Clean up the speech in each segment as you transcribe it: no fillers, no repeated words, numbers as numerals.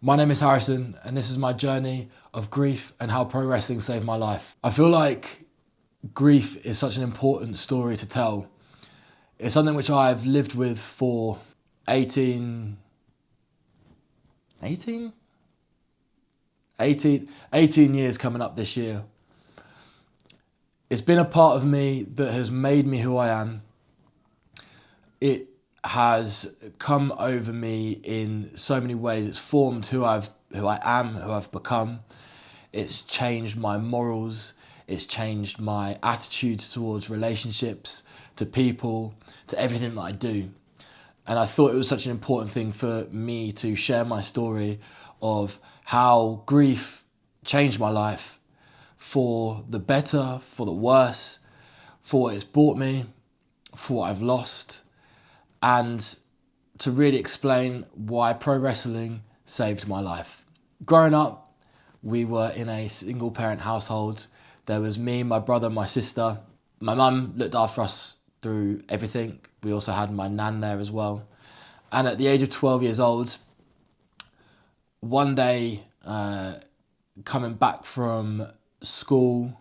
My name is Harrison, and this is my journey of grief and how pro wrestling saved my life. I feel like grief is such an important story to tell. It's something which I've lived with for 18, 18, 18 years coming up this year. It's been a part of me that has made me who I am. It has come over me in so many ways. It's formed who I am, who I've become. It's changed my morals. It's changed my attitudes towards relationships, to people, to everything that I do. And I thought it was such an important thing for me to share my story of how grief changed my life for the better, for the worse, for what it's brought me, for what I've lost, and to really explain why pro wrestling saved my life. Growing up, we were in a single parent household. There was me, my brother, my sister. My mum looked after us through everything. We also had my nan there as well. And at the age of 12 years old, one day, coming back from school,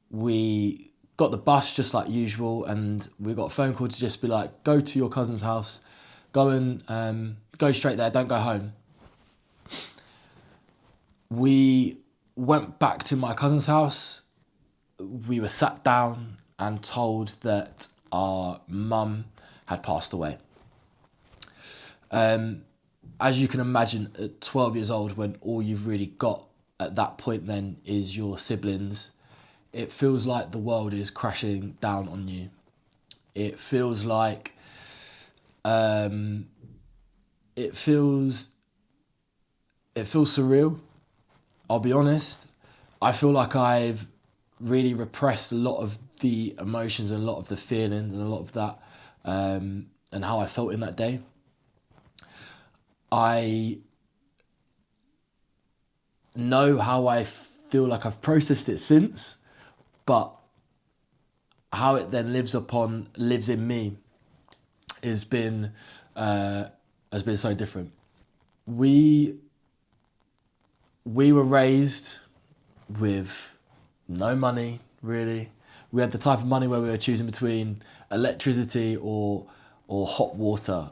we got the bus just like usual, and we got a phone call to just be like, go to your cousin's house, go and go straight there, don't go home. We went back to my cousin's house. We were sat down and told that our mum had passed away. As you can imagine, at 12 years old, when all you've really got at that point then is your siblings, it feels like the world is crashing down on you. It feels like it feels surreal. I'll be honest. I feel like I've really repressed a lot of the emotions and a lot of the feelings and a lot of that, and how I felt in that day. I know how I feel like I've processed it since, but how it then lives in me has been so different. We were raised with no money, really. We had the type of money where we were choosing between electricity or hot water.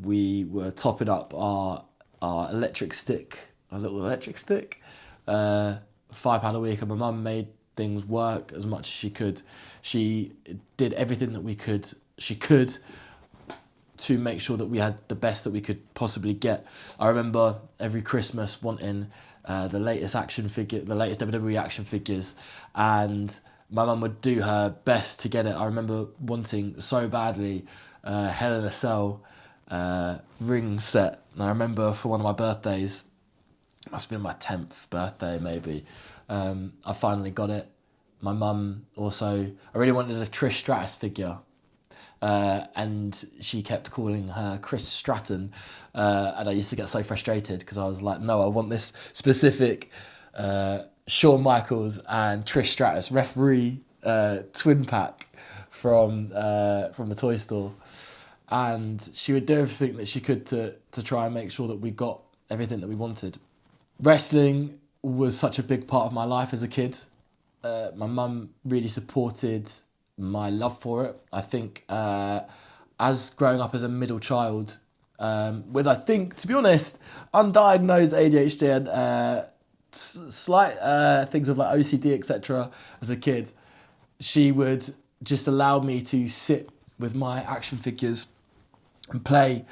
We were topping up our electric stick, our little electric stick, £5 a week, and my mum made things work as much as she could. She did everything that she could to make sure that we had the best that we could possibly get. I remember every Christmas wanting the latest WWE action figures, and my mum would do her best to get it. I remember wanting so badly Hell in a Cell ring set. And I remember for one of my birthdays, it must have been my 10th birthday maybe, I finally got it. My mum also, I really wanted a Trish Stratus figure, and she kept calling her Chris Stratton, and I used to get so frustrated because I was like, no, I want this specific Shawn Michaels and Trish Stratus referee twin pack from the toy store. And she would do everything that she could to try and make sure that we got everything that we wanted. Wrestling was such a big part of my life as a kid. My mum really supported my love for it. I think as growing up as a middle child, with, I think, to be honest, undiagnosed ADHD and slight things of like OCD, etc. as a kid, she would just allow me to sit with my action figures and play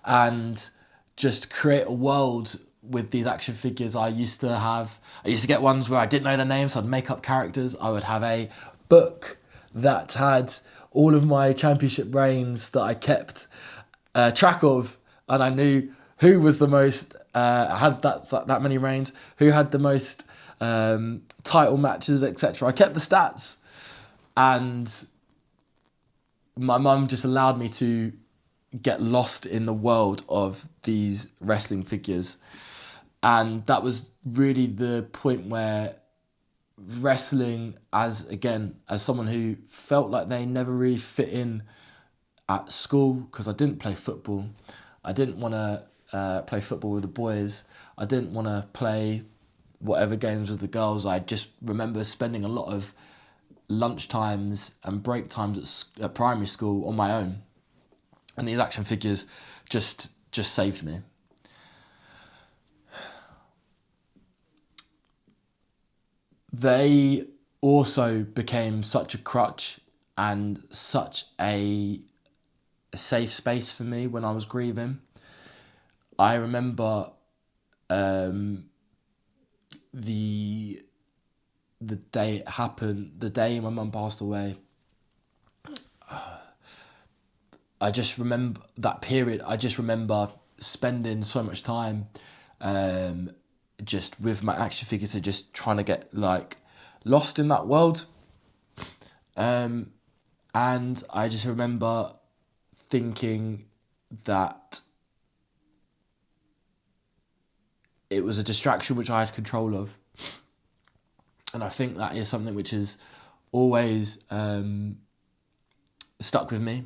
and just create a world with these action figures. I used to get ones where I didn't know their names, so I'd make up characters. I would have a book that had all of my championship reigns that I kept track of, and I knew who was the most, had that many reigns, who had the most title matches, etc. I kept the stats, and my mum just allowed me to get lost in the world of these wrestling figures. And that was really the point where wrestling, as someone who felt like they never really fit in at school, because I didn't play football, I didn't want to play football with the boys. I didn't want to play whatever games with the girls. I just remember spending a lot of lunch times and break times at primary school on my own, and these action figures just saved me. They also became such a crutch and such a safe space for me when I was grieving. I remember the day it happened, the day my mum passed away. I just remember that period. I just remember spending so much time just with my action figures and just trying to get like lost in that world. And I just remember thinking that it was a distraction which I had control of. And I think that is something which is always stuck with me.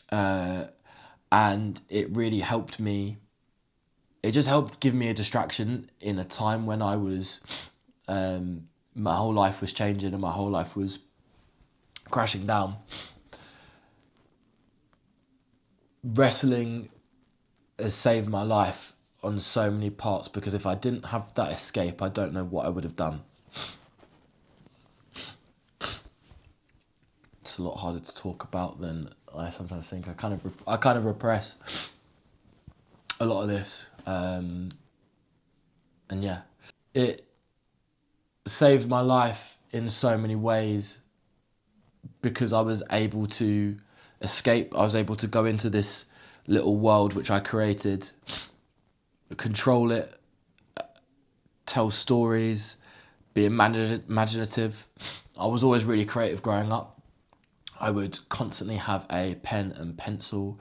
And it really helped me. It just helped give me a distraction in a time when I was, my whole life was changing and my whole life was crashing down. Wrestling has saved my life on so many parts, because if I didn't have that escape, I don't know what I would have done. It's a lot harder to talk about than I sometimes think. I kind of repress a lot of this, and yeah, it saved my life in so many ways because I was able to escape. I was able to go into this little world which I created, control it, tell stories, be imaginative. I was always really creative growing up. I would constantly have a pen and pencil,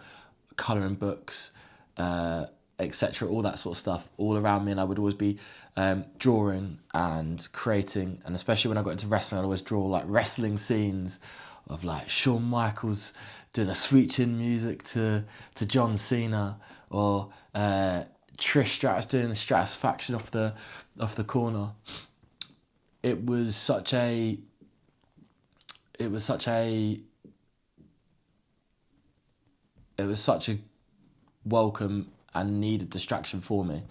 colouring books, etc., all that sort of stuff all around me, and I would always be drawing and creating, and especially when I got into wrestling, I'd always draw like wrestling scenes of like Shawn Michaels doing a sweet chin music to John Cena, or Trish Stratus doing the Stratusfaction off the corner. It was such a welcome and needed distraction for me.